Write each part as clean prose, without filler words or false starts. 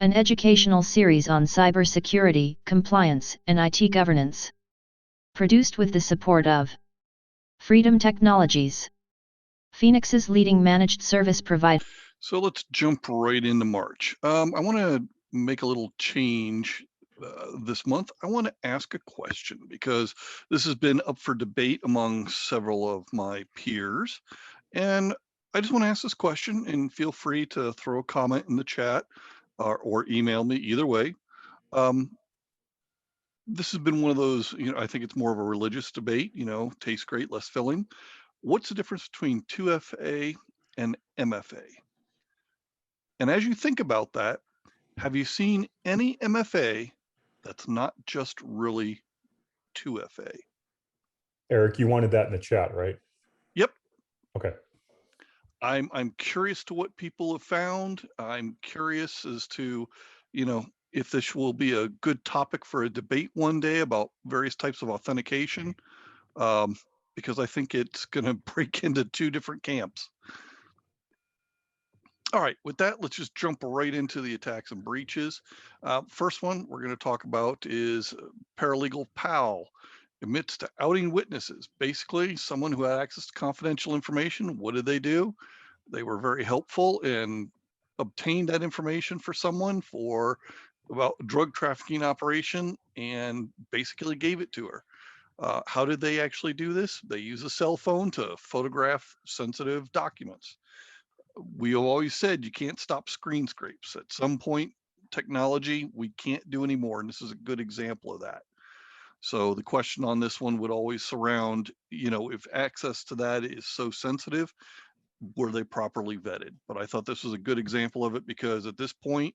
an educational series on cybersecurity, compliance, and IT governance. Produced with the support of Freedom Technologies, Phoenix's leading managed service provider. So let's jump right into March. I want to make a little change this month. I want to ask a question because this has been up for debate among several of my peers. And I just want to ask this question, and feel free to throw a comment in the chat or email me, either way. This has been one of those, I think it's more of a religious debate, tastes great, less filling. What's the difference between 2FA and MFA? And as you think about that, have you seen any MFA that's not just really 2FA? Eric, you wanted that in the chat, right? Yep. Okay. I'm curious to what people have found. I'm curious as to, if this will be a good topic for a debate one day about various types of authentication, because I think it's going to break into two different camps. All right, with that, let's just jump right into the attacks and breaches. First one we're going to talk about is Paralegal Pal admits to outing witnesses. Basically, someone who had access to confidential information, what did they do? They were very helpful and obtained that information for someone for about a drug trafficking operation and basically gave it to her. How did they actually do this? They use a cell phone to photograph sensitive documents. We have always said you can't stop screen scrapes. At some point, technology, we can't do anymore, and this is a good example of that. So the question on this one would always surround, if access to that is so sensitive, were they properly vetted? But I thought this was a good example of it because at this point,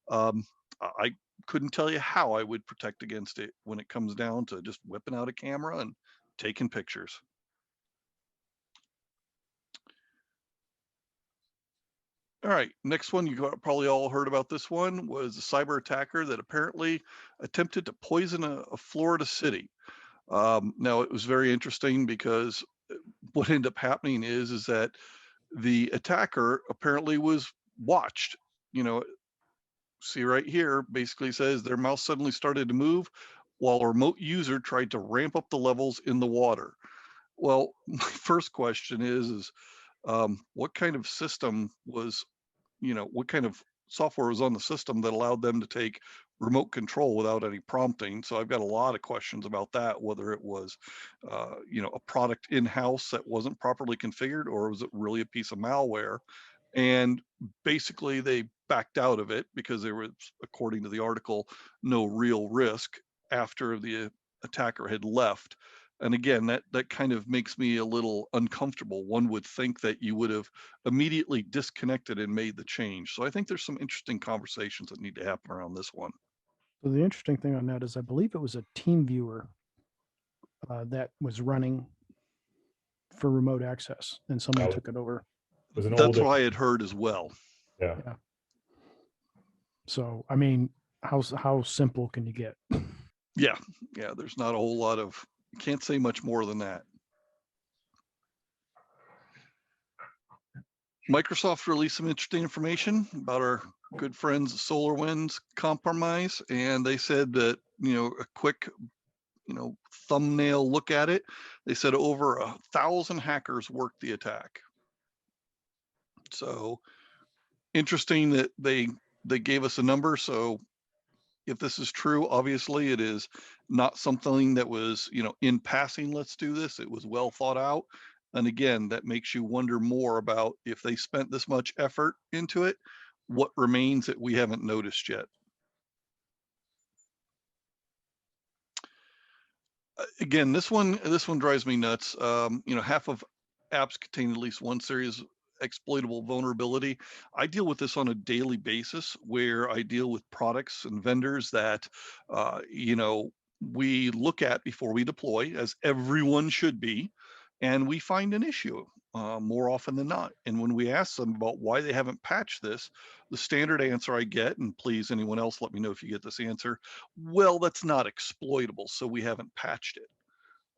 I couldn't tell you how I would protect against it when it comes down to just whipping out a camera and taking pictures. All right, next one, you probably all heard about this one, was a cyber attacker that apparently attempted to poison a Florida city. Now, it was very interesting because what ended up happening is that the attacker apparently was watched. See right here, basically says their mouse suddenly started to move while a remote user tried to ramp up the levels in the water. Well, my first question is what kind of system was, what kind of software was on the system that allowed them to take remote control without any prompting? So I've got a lot of questions about that, whether it was, a product in-house that wasn't properly configured, or was it really a piece of malware? And basically they backed out of it because there was, according to the article, no real risk after the attacker had left. And again, that kind of makes me a little uncomfortable. One would think that you would have immediately disconnected and made the change. So I think there's some interesting conversations that need to happen around this one. So the interesting thing on that is I believe it was a team viewer that was running for remote access, and someone took it over. That's what I had heard as well. Yeah. So, I mean, how simple can you get? Yeah, there's not a whole lot of, can't say much more than that. Microsoft released some interesting information about our good friends SolarWinds compromise, and they said that, a quick, thumbnail look at it, they said over 1,000 hackers worked the attack. So interesting that they gave us a number. So if this is true, obviously it is not something that was, in passing, let's do this. It was well thought out. And again, that makes you wonder more about if they spent this much effort into it, what remains that we haven't noticed yet. Again, this one drives me nuts. Half of apps contain at least one serious exploitable vulnerability. I deal with this on a daily basis, where I deal with products and vendors that, we look at before we deploy, as everyone should be, and we find an issue more often than not. And when we ask them about why they haven't patched this, the standard answer I get, and please anyone else let me know if you get this answer, well, that's not exploitable, so we haven't patched it.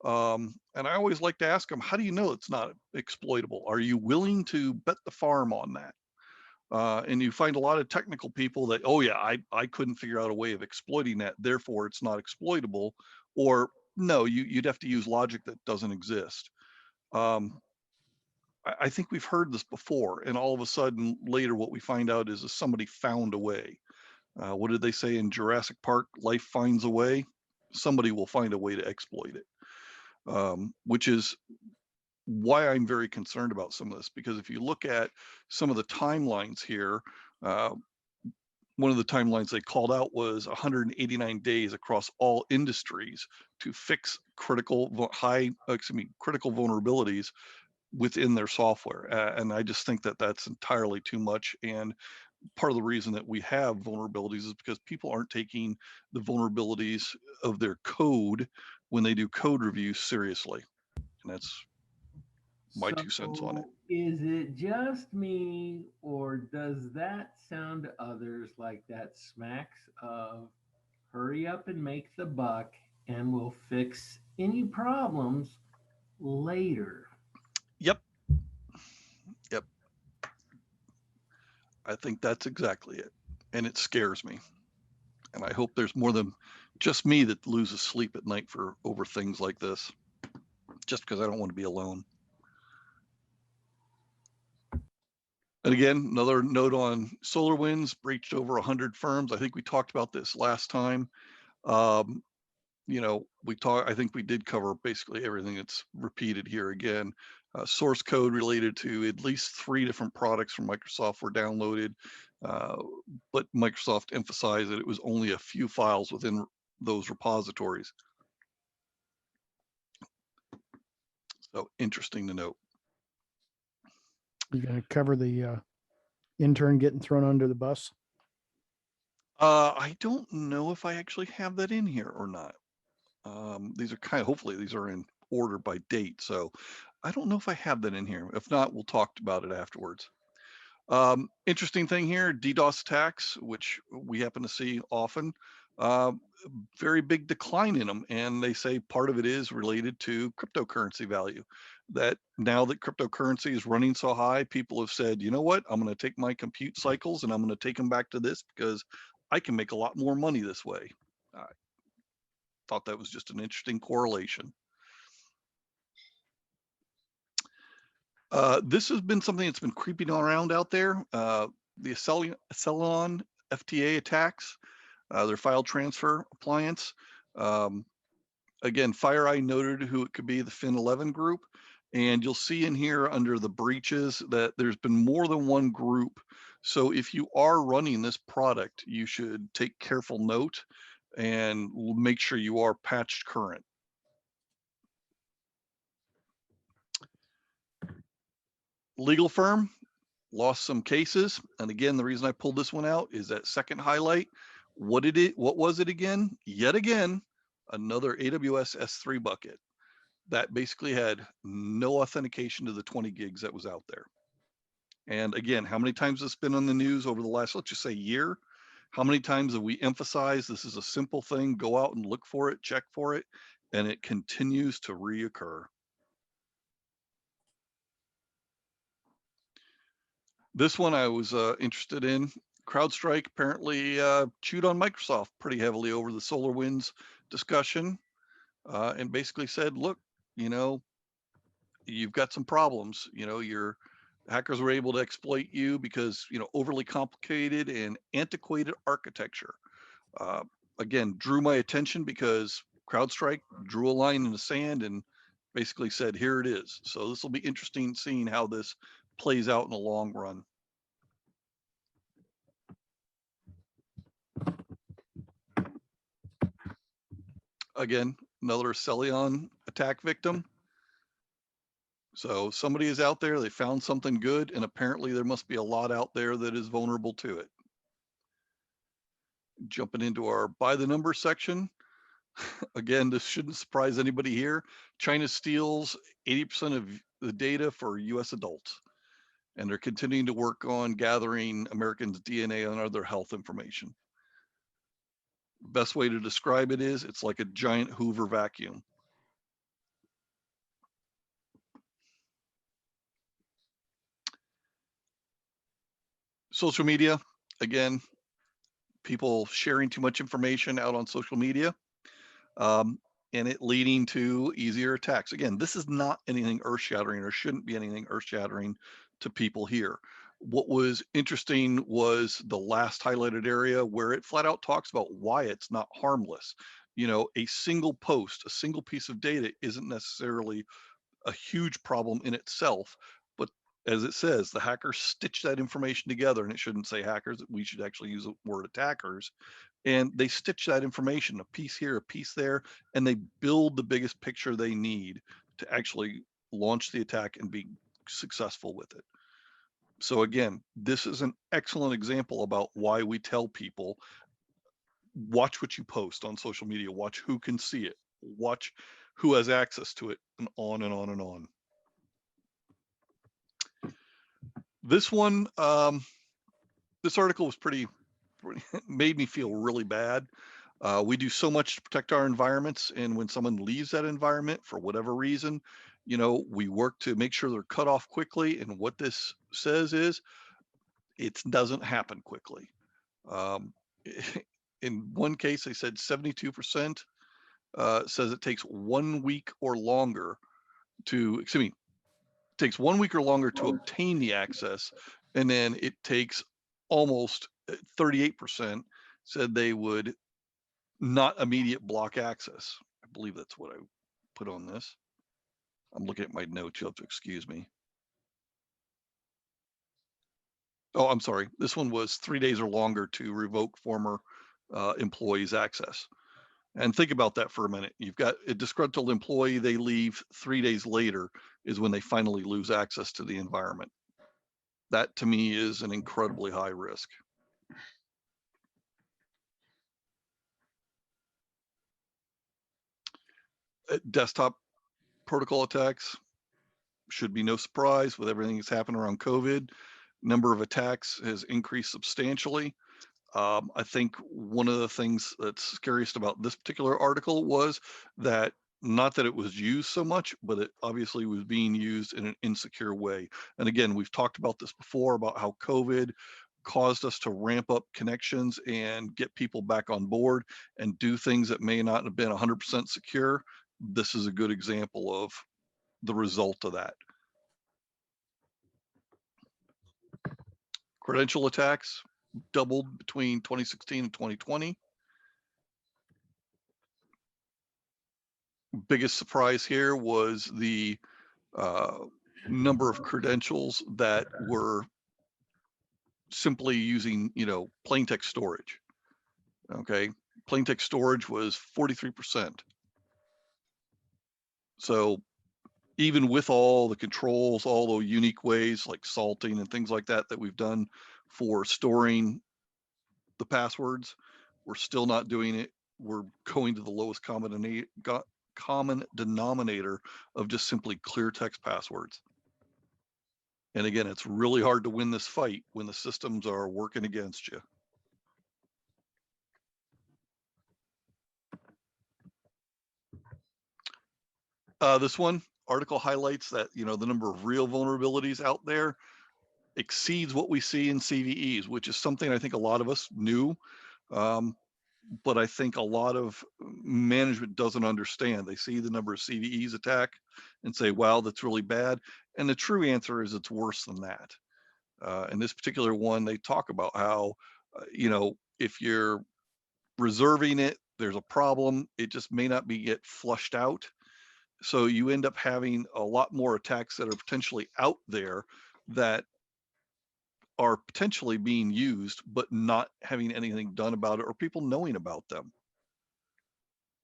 And I always like to ask them, how do you know it's not exploitable? Are you willing to bet the farm on that? And you find a lot of technical people that, oh yeah, I couldn't figure out a way of exploiting that, therefore it's not exploitable. Or no, you'd have to use logic that doesn't exist. I think we've heard this before, and all of a sudden later what we find out is that somebody found a way. What did they say in Jurassic Park? Life finds a way. Somebody will find a way to exploit it, which is why I'm very concerned about some of this, because if you look at some of the timelines here, one of the timelines they called out was 189 days across all industries to fix critical vulnerabilities within their software. And I just think that that's entirely too much. And part of the reason that we have vulnerabilities is because people aren't taking the vulnerabilities of their code when they do code reviews seriously. And that's my 2 cents on it. Is it just me, or does that sound to others like that smacks of hurry up and make the buck and we'll fix any problems later? Yep. I think that's exactly it. And it scares me. And I hope there's more than just me that loses sleep at night over things like this, just because I don't want to be alone. And again, another note on SolarWinds, breached over 100 firms. I think we talked about this last time. I think we did cover basically everything that's repeated here again. Source code related to at least 3 different products from Microsoft were downloaded, but Microsoft emphasized that it was only a few files within those repositories. So interesting to note. You going to cover the intern getting thrown under the bus? I don't know if I actually have that in here or not. These are hopefully these are in order by date. So I don't know if I have that in here. If not, we'll talk about it afterwards. Interesting thing here, DDoS attacks, which we happen to see often, very big decline in them. And they say part of it is related to cryptocurrency value. That now that cryptocurrency is running so high, people have said, you know what, I'm going to take my compute cycles and I'm going to take them back to this because I can make a lot more money this way. I thought that was just an interesting correlation. This has been something that's been creeping around out there. The Cellion FTA attacks, their file transfer appliance. Again, FireEye noted who it could be, the Fin11 group. And you'll see in here under the breaches that there's been more than one group. So if you are running this product, you should take careful note and make sure you are patched current. Legal firm lost some cases. And again, the reason I pulled this one out is that second highlight. What was it again? Yet again, another AWS S3 bucket that basically had no authentication to the 20 gigs that was out there. And again, how many times has this been on the news over the last, let's just say, year? How many times have we emphasized this is a simple thing, go out and look for it, check for it, and it continues to reoccur. This one I was interested in. Crowdstrike apparently chewed on Microsoft pretty heavily over the SolarWinds discussion and basically said, look, you've got some problems. Your hackers were able to exploit you because, overly complicated and antiquated architecture. Again, drew my attention because CrowdStrike drew a line in the sand and basically said, here it is. So this will be interesting seeing how this plays out in the long run. Again, another Cellion attack victim. So somebody is out there, they found something good, and apparently there must be a lot out there that is vulnerable to it. Jumping into our by the number section. Again, this shouldn't surprise anybody here. China steals 80% of the data for US adults. And they're continuing to work on gathering Americans' DNA and other health information. Best way to describe it is it's like a giant Hoover vacuum. Social media, again, people sharing too much information out on social media, and it leading to easier attacks. Again, this is not anything earth-shattering, or shouldn't be anything earth-shattering to people here. What was interesting was the last highlighted area where it flat out talks about why it's not harmless. You know, a single post, a single piece of data isn't necessarily a huge problem in itself, but as it says, the hackers stitch that information together, and it shouldn't say hackers, we should actually use the word attackers. And they stitch that information, a piece here, a piece there, and they build the biggest picture they need to actually launch the attack and be successful with it. So again, this is an excellent example about why we tell people, watch what you post on social media, watch who can see it, watch who has access to it, and on and on and on. This one, this article was pretty made me feel really bad. We do so much to protect our environments, and when someone leaves that environment for whatever reason, you know, we work to make sure they're cut off quickly. And what this says is, it doesn't happen quickly. In one case, they said 72% says it takes 1 week or longer to, excuse me, takes 1 week or longer to obtain the access, and then it takes almost 38% said they would not immediate block access. I believe that's what I put on this. I'm looking at my notes, you'll have to excuse me. Oh, I'm sorry. This one was 3 days or longer to revoke former employees' access. And think about that for a minute. You've got a disgruntled employee, they leave 3 days later is when they finally lose access to the environment. That to me is an incredibly high risk. Desktop protocol attacks should be no surprise with everything that's happened around COVID. Number of attacks has increased substantially. I think one of the things that's scariest about this particular article was that, not that it was used so much, but it obviously was being used in an insecure way. And again, we've talked about this before, about how COVID caused us to ramp up connections and get people back on board and do things that may not have been 100% secure. This is a good example of the result of that. Credential attacks doubled between 2016 and 2020. Biggest surprise here was the number of credentials that were simply using, you know, plain text storage. Okay, plain text storage was 43%. So even with all the controls, all the unique ways like salting and things like that that we've done for storing the passwords, we're still not doing it. We're going to the lowest common denominator of just simply clear text passwords. And again, it's really hard to win this fight when the systems are working against you. This one article highlights that, you know, the number of real vulnerabilities out there exceeds what we see in CVEs, which is something I think a lot of us knew. But I think a lot of management doesn't understand. They see the number of CVEs attack and say, wow, that's really bad. And the true answer is it's worse than that. In this particular one, they talk about how, you know, if you're reserving it, there's a problem. It just may not be get flushed out. So you end up having a lot more attacks that are potentially out there that are potentially being used, but not having anything done about it or people knowing about them.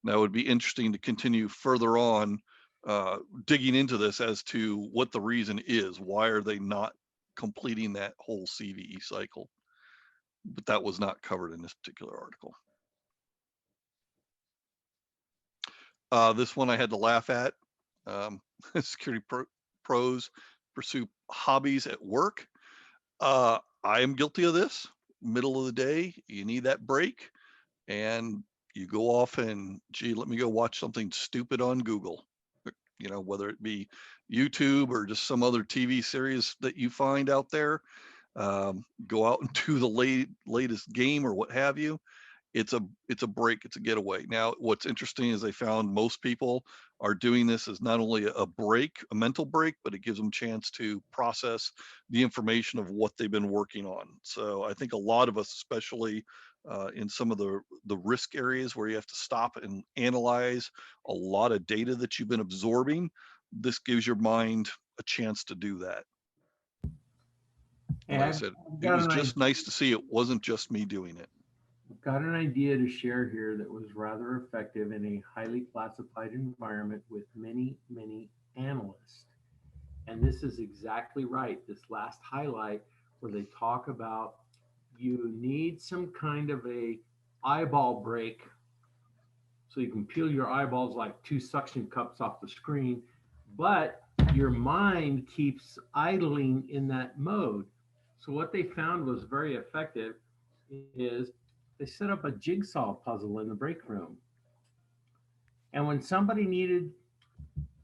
Now, it would be interesting to continue further on digging into this as to what the reason is. Why are they not completing that whole CVE cycle? But that was not covered in this particular article. This one I had to laugh at. Security pros pursue hobbies at work. I am guilty of this. Middle of the day, you need that break, and you go off and, gee, let me go watch something stupid on Google. You know, whether it be YouTube or just some other TV series that you find out there. go out and do the latest game or what have you. It's a break, it's a getaway. Now, what's interesting is they found most people are doing this as not only a break, a mental break, but it gives them a chance to process the information of what they've been working on. So I think a lot of us, especially in some of the risk areas where you have to stop and analyze a lot of data that you've been absorbing, this gives your mind a chance to do that. And like I said, it was just nice to see it wasn't just me doing it. I've got an idea to share here that was rather effective in a highly classified environment with many, many analysts. And this is exactly right. This last highlight where they talk about you need some kind of a eyeball break so you can peel your eyeballs like 2 suction cups off the screen, but your mind keeps idling in that mode. So what they found was very effective is they set up a jigsaw puzzle in the break room. And when somebody needed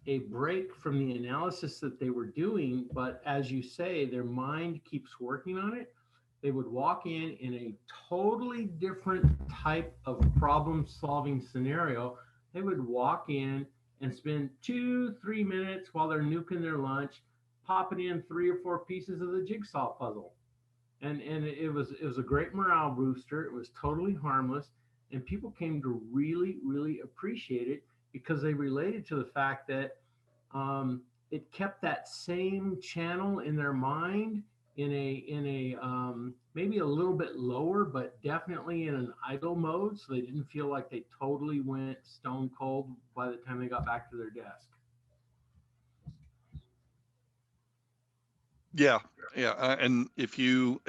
a break from the analysis that they were doing, but as you say, their mind keeps working on it, they would walk in a totally different type of problem solving scenario. They would walk in and spend 2-3 minutes while they're nuking their lunch, popping in 3 or 4 pieces of the jigsaw puzzle. And it was a great morale booster. It was totally harmless, and people came to really, really appreciate it because they related to the fact that it kept that same channel in their mind in a maybe a little bit lower, but definitely in an idle mode, so they didn't feel like they totally went stone cold by the time they got back to their desk. Yeah, and if you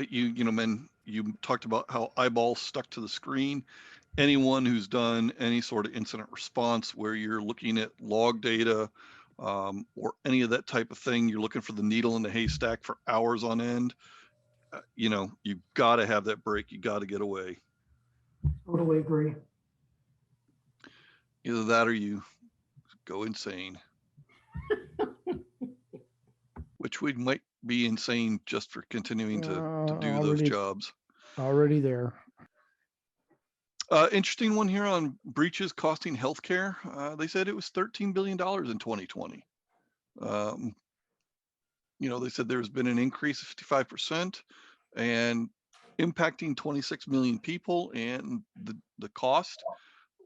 talked about how eyeballs stuck to the screen. Anyone who's done any sort of incident response where you're looking at log data or any of that type of thing, you're looking for the needle in the haystack for hours on end. You've got to have that break. You got to get away. Totally agree. Either that or you go insane. Which we might be insane just for continuing to do those jobs. Already there. Interesting one here on breaches costing healthcare. They said it was $13 billion in 2020. They said there's been an increase of 55% and impacting 26 million people, and the cost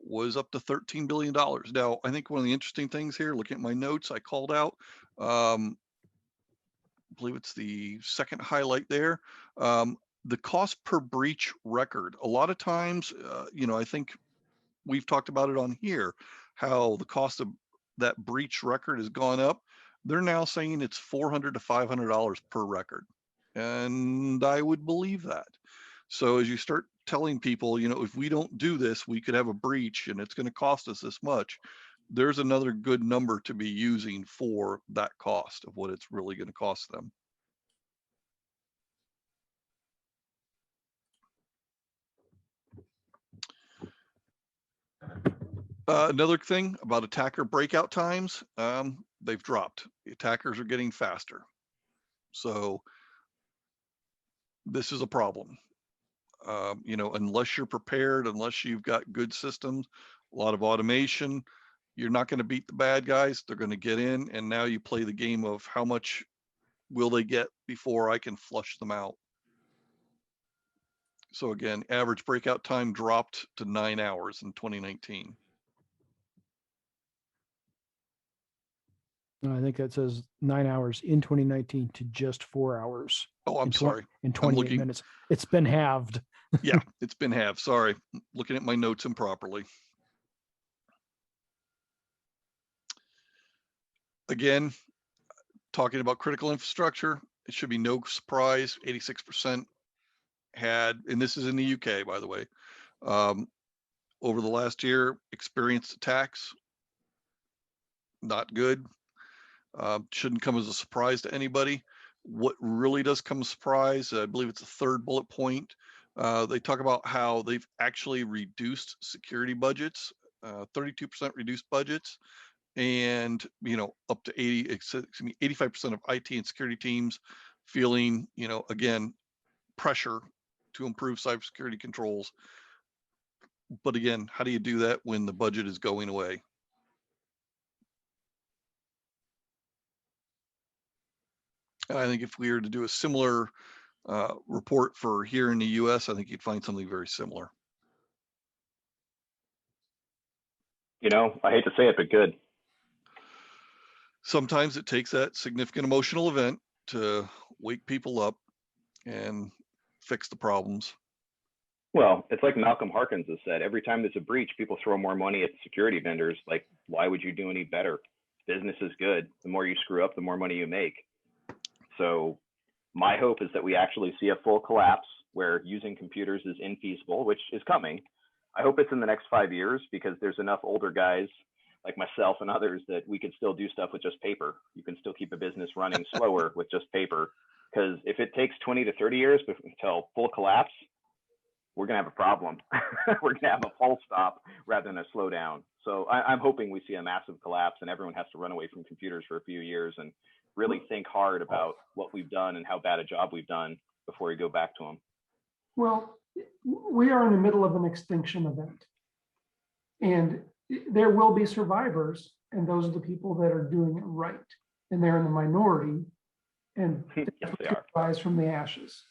was up to $13 billion. Now, I think one of the interesting things here, looking at my notes, I called out, I believe it's the second highlight there, the cost per breach record. A lot of times, I think we've talked about it on here, how the cost of that breach record has gone up. They're now saying it's $400 to $500 per record. And I would believe that. So as you start telling people, if we don't do this, we could have a breach and it's going to cost us this much. There's another good number to be using for that cost of what it's really going to cost them. Another thing about attacker breakout times, they've dropped. The attackers are getting faster. So this is a problem. Unless you're prepared, unless you've got good systems, a lot of automation, you're not going to beat the bad guys. They're going to get in, and now you play the game of how much will they get before I can flush them out. So again, average breakout time dropped to 9 hours in 2019. I think that says 9 hours in 2019 to just 4 hours. Oh, I'm sorry. In 28 minutes. It's been halved. Yeah, it's been halved. Sorry. Looking at my notes improperly. Again, talking about critical infrastructure, it should be no surprise, 86% had, and this is in the UK, by the way, over the last year, experienced attacks. Not good. Shouldn't come as a surprise to anybody. What really does come as a surprise, I believe it's the third bullet point. They talk about how they've actually reduced security budgets, 32% reduced budgets, and up to 85% of IT and security teams feeling, again, pressure to improve cybersecurity controls. But again, how do you do that when the budget is going away? And I think if we were to do a similar report for here in the US, I think you'd find something very similar. You know, I hate to say it, but good. Sometimes it takes that significant emotional event to wake people up and fix the problems. Well, it's like Malcolm Harkins has said, every time there's a breach, people throw more money at security vendors. Like, why would you do any better? Business is good. The more you screw up, the more money you make. So my hope is that we actually see a full collapse where using computers is infeasible, which is coming. I hope it's in the next 5 years, because there's enough older guys like myself and others that we could still do stuff with just paper. You can still keep a business running slower with just paper. Because if it takes 20 to 30 years until full collapse, we're going to have a problem. We're going to have a full stop rather than a slowdown. So I'm hoping we see a massive collapse and everyone has to run away from computers for a few years and really think hard about what we've done and how bad a job we've done before we go back to them. Well, we are in the middle of an extinction event. And there will be survivors, and those are the people that are doing it right. And they're in the minority, and Yes, they are. rise from the ashes.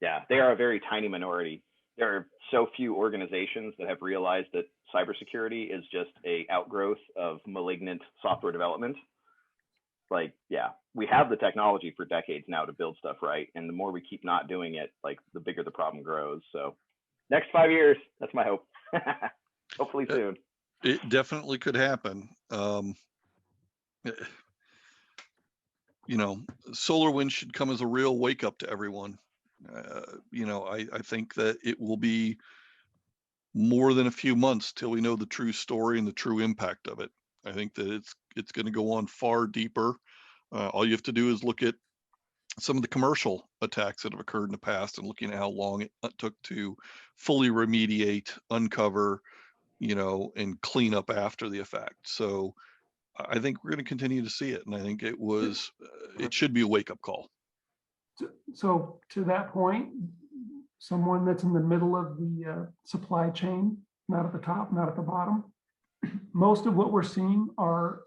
Yeah, they are a very tiny minority. There are so few organizations that have realized that cybersecurity is just a outgrowth of malignant software development. Like, yeah, we have the technology for decades now to build stuff right. And the more we keep not doing it, like, the bigger the problem grows. So next 5 years, that's my hope. Hopefully soon. It definitely could happen. You know, SolarWinds should come as a real wake up to everyone. You know, I think that it will be more than a few months till we know the true story and the true impact of it. I think that it's going to go on far deeper. All you have to do is look at some of the commercial attacks that have occurred in the past and looking at how long it took to fully remediate, uncover, you know, and clean up after the effect. So I think we're going to continue to see it. And I think it should be a wake up call. So to that point, someone that's in the middle of the supply chain, not at the top, not at the bottom, most of what we're seeing are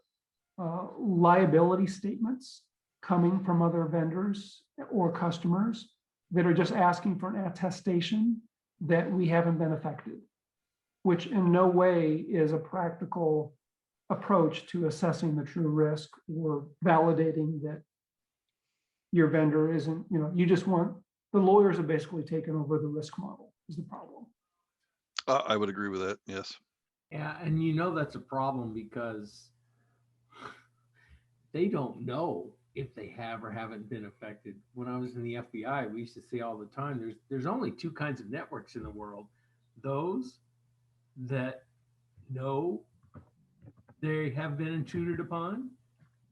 liability statements coming from other vendors or customers that are just asking for an attestation that we haven't been affected, which in no way is a practical approach to assessing the true risk or validating that your vendor isn't, you know, you just want, the lawyers have basically taken over the risk model is the problem. I would agree with that. Yes. Yeah, and you know that's a problem because they don't know if they have or haven't been affected. When I was in the FBI, we used to say all the time, there's only two kinds of networks in the world. Those that know they have been intruded upon,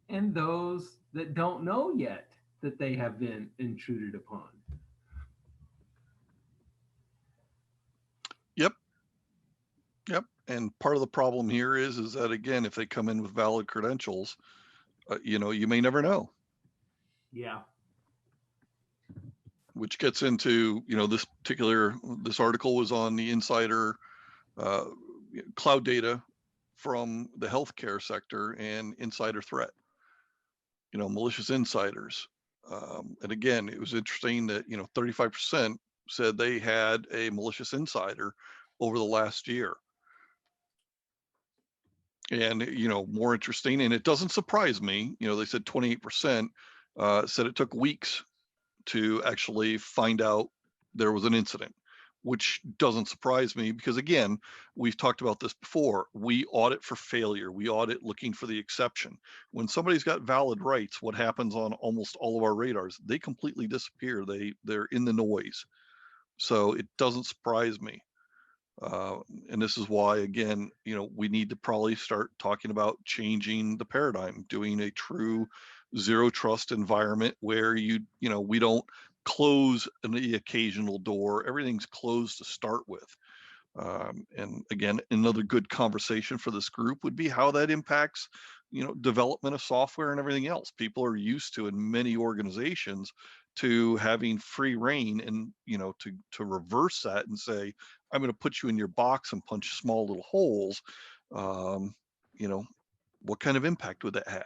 and those that don't know yet that they have been intruded upon. Yep. And part of the problem here is that, again, if they come in with valid credentials, you know, you may never know. Yeah. Which gets into, you know, this article was on the insider cloud data from the healthcare sector and insider threat, you know, malicious insiders. And again, it was interesting that, you know, 35% said they had a malicious insider over the last year. And, you know, more interesting, and it doesn't surprise me, you know, they said 28% said it took weeks to actually find out there was an incident, which doesn't surprise me because, again, we've talked about this before. We audit for failure. We audit looking for the exception. When somebody's got valid rights, what happens on almost all of our radars? They completely disappear. They're in the noise. So it doesn't surprise me. And this is why, again, you know, we need to probably start talking about changing the paradigm, doing a true zero trust environment where you know, we don't close the occasional door. Everything's closed to start with. And again, another good conversation for this group would be how that impacts, you know, development of software and everything else. People are used to, in many organizations, to having free reign and, you know, to reverse that and say, I'm going to put you in your box and punch small little holes. You know, what kind of impact would that have?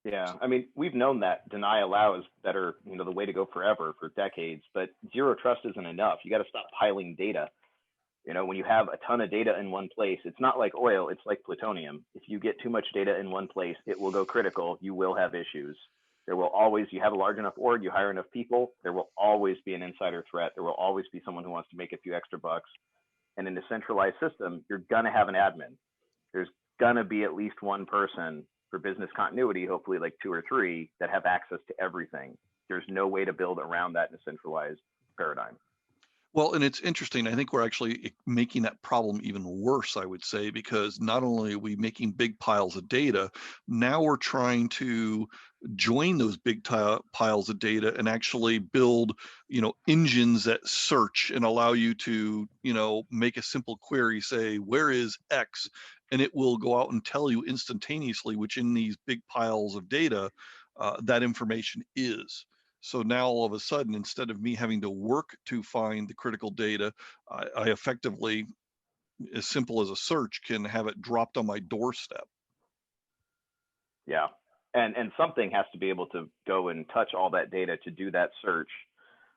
Yeah, I mean, we've known that deny allow is better, you know, the way to go forever for decades, but zero trust isn't enough. You got to stop piling data. You know, when you have a ton of data in one place, it's not like oil, it's like plutonium. If you get too much data in one place, it will go critical. You will have issues. There will always, you have a large enough org, you hire enough people, there will always be an insider threat. There will always be someone who wants to make a few extra bucks. And in a centralized system, you're going to have an admin. There's going to be at least one person for business continuity, hopefully like 2 or 3, that have access to everything. There's no way to build around that in a centralized paradigm. Well, and it's interesting. I think we're actually making that problem even worse, I would say, because not only are we making big piles of data, now we're trying to join those big piles of data and actually build, you know, engines that search and allow you to, you know, make a simple query, say, where is X? And it will go out and tell you instantaneously, which in these big piles of data, that information is. So now all of a sudden, instead of me having to work to find the critical data, I effectively, as simple as a search, can have it dropped on my doorstep. Yeah, and something has to be able to go and touch all that data to do that search.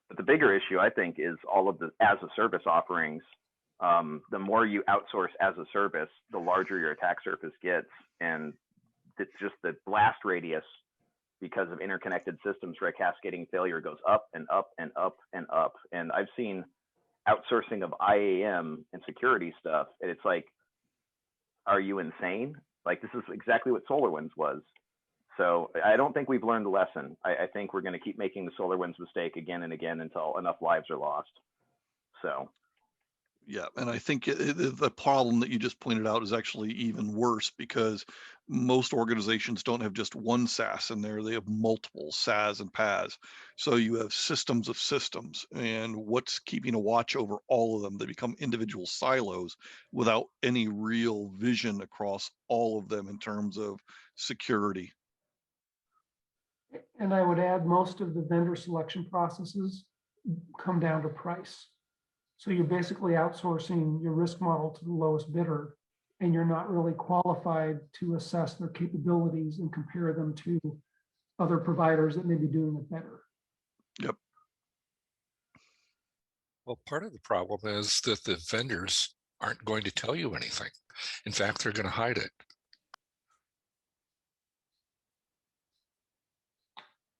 But the bigger issue, I think, is all of the as a service offerings. The more you outsource as a service, the larger your attack surface gets, and it's just the blast radius, because of interconnected systems for a cascading failure, goes up and up and up and up. And I've seen outsourcing of IAM and security stuff, and it's like, are you insane? Like, this is exactly what SolarWinds was. So I don't think we've learned the lesson. I think we're going to keep making the SolarWinds mistake again and again until enough lives are lost. So. Yeah, and I think the problem that you just pointed out is actually even worse, because most organizations don't have just one SaaS in there. They have multiple SaaS and PaaS. So you have systems of systems, and what's keeping a watch over all of them? They become individual silos without any real vision across all of them in terms of security. And I would add, most of the vendor selection processes come down to price. So you're basically outsourcing your risk model to the lowest bidder, and you're not really qualified to assess their capabilities and compare them to other providers that may be doing it better. Yep. Well, part of the problem is that the vendors aren't going to tell you anything. In fact, they're going to hide it.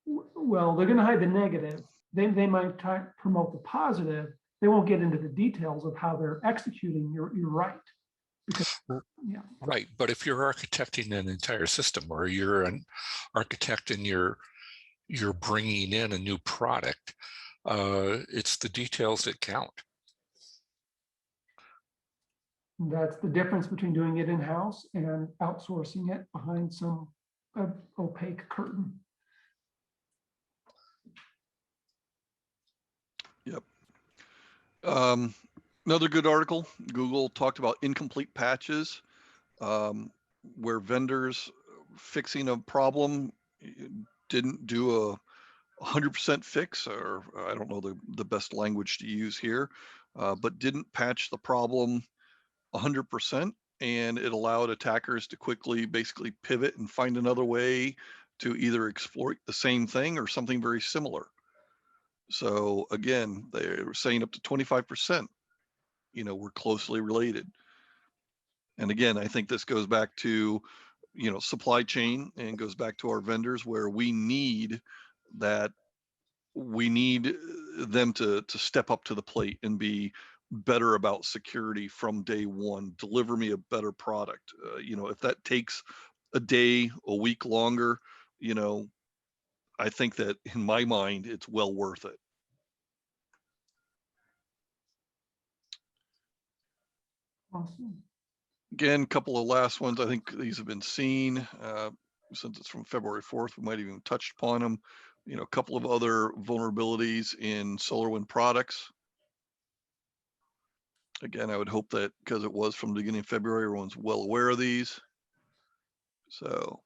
Well, they're going to hide the negative. They might promote the positive. They won't get into the details of how they're executing. You're right. Because, yeah. Right, but if you're architecting an entire system, or you're an architect and you're bringing in a new product, it's the details that count. That's the difference between doing it in-house and outsourcing it behind some opaque curtain. Yep. Another good article, Google talked about incomplete patches, where vendors fixing a problem didn't do a 100% fix, or I don't know the best language to use here, but didn't patch the problem 100%, and it allowed attackers to quickly basically pivot and find another way to either exploit the same thing or something very similar. So again, they're saying up to 25%, you know, we're closely related. And again, I think this goes back to, you know, supply chain, and goes back to our vendors, where we need them to step up to the plate and be better about security from day one. Deliver me a better product. You know, if that takes a day, a week longer, you know, I think that in my mind, it's well worth it. Awesome. Again, a couple of last ones. I think these have been seen, since it's from February 4th, we might have even touched upon them. You know, a couple of other vulnerabilities in SolarWinds products. Again, I would hope that because it was from the beginning of February, everyone's well aware of these. So,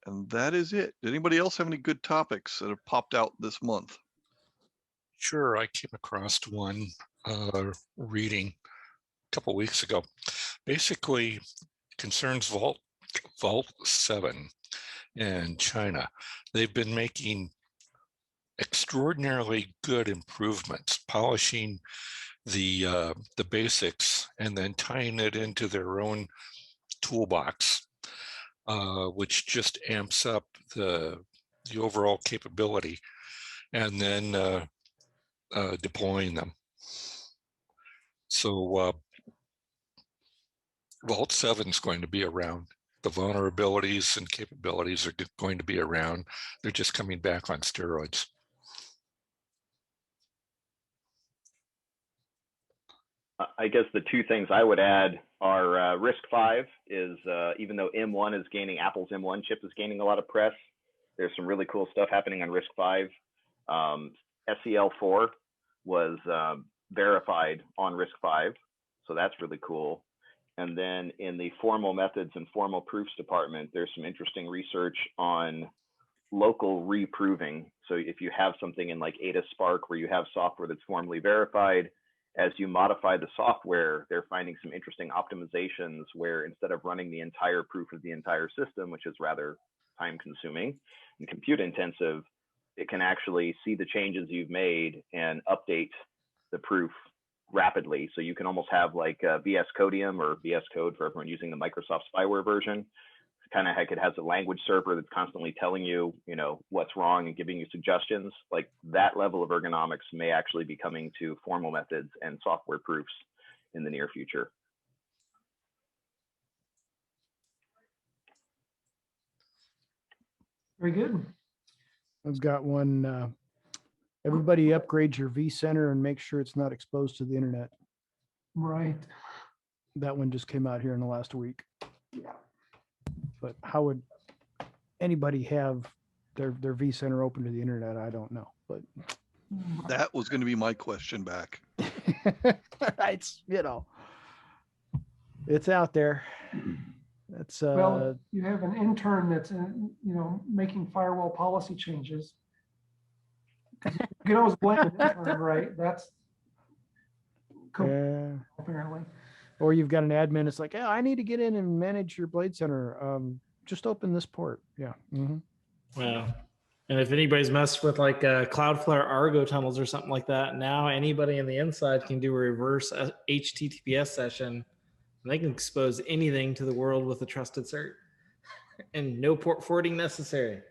And that is it. Did anybody else have any good topics that have popped out this month? Sure, I came across one reading a couple weeks ago. Basically, concerns Vault 7 in China. They've been making extraordinarily good improvements, polishing the basics and then tying it into their own toolbox, which just amps up the overall capability, and then deploying them. So Vault 7 is going to be around. The vulnerabilities and capabilities are going to be around. They're just coming back on steroids. I guess the two things I would add are RISC-V is, even though M1 is gaining, Apple's M1 chip is gaining a lot of press, there's some really cool stuff happening on RISC-V. SEL4 was verified on RISC-V, so that's really cool. And then in the formal methods and formal proofs department, there's some interesting research on local reproving. So if you have something in like Ada Spark where you have software that's formally verified, as you modify the software, they're finding some interesting optimizations where instead of running the entire proof of the entire system, which is rather time consuming and compute intensive, it can actually see the changes you've made and update the proof rapidly. So you can almost have like VS Codium or VS Code for everyone using the Microsoft spyware version. Kind of heck, it has a language server that's constantly telling you, you know, what's wrong and giving you suggestions. Like that level of ergonomics may actually be coming to formal methods and software proofs in the near future. Very good. I've got one. Everybody upgrade your vCenter and make sure it's not exposed to the internet. Right. That one just came out here in the last week. Yeah. But how would anybody have their vCenter open to the internet? I don't know. But That was going to be my question back. it's, you know, it's out there. It's Well, you have an intern that's making firewall policy changes. You can always blame an intern, right? That's cool, apparently. Or you've got an admin. It's like, yeah, I need to get in and manage your Blade Center. Just open this port. Yeah. Mm-hmm. Well, and if anybody's messed with like Cloudflare Argo tunnels or something like that, now anybody on the inside can do a reverse HTTPS session. And they can expose anything to the world with a trusted cert, and no port forwarding necessary.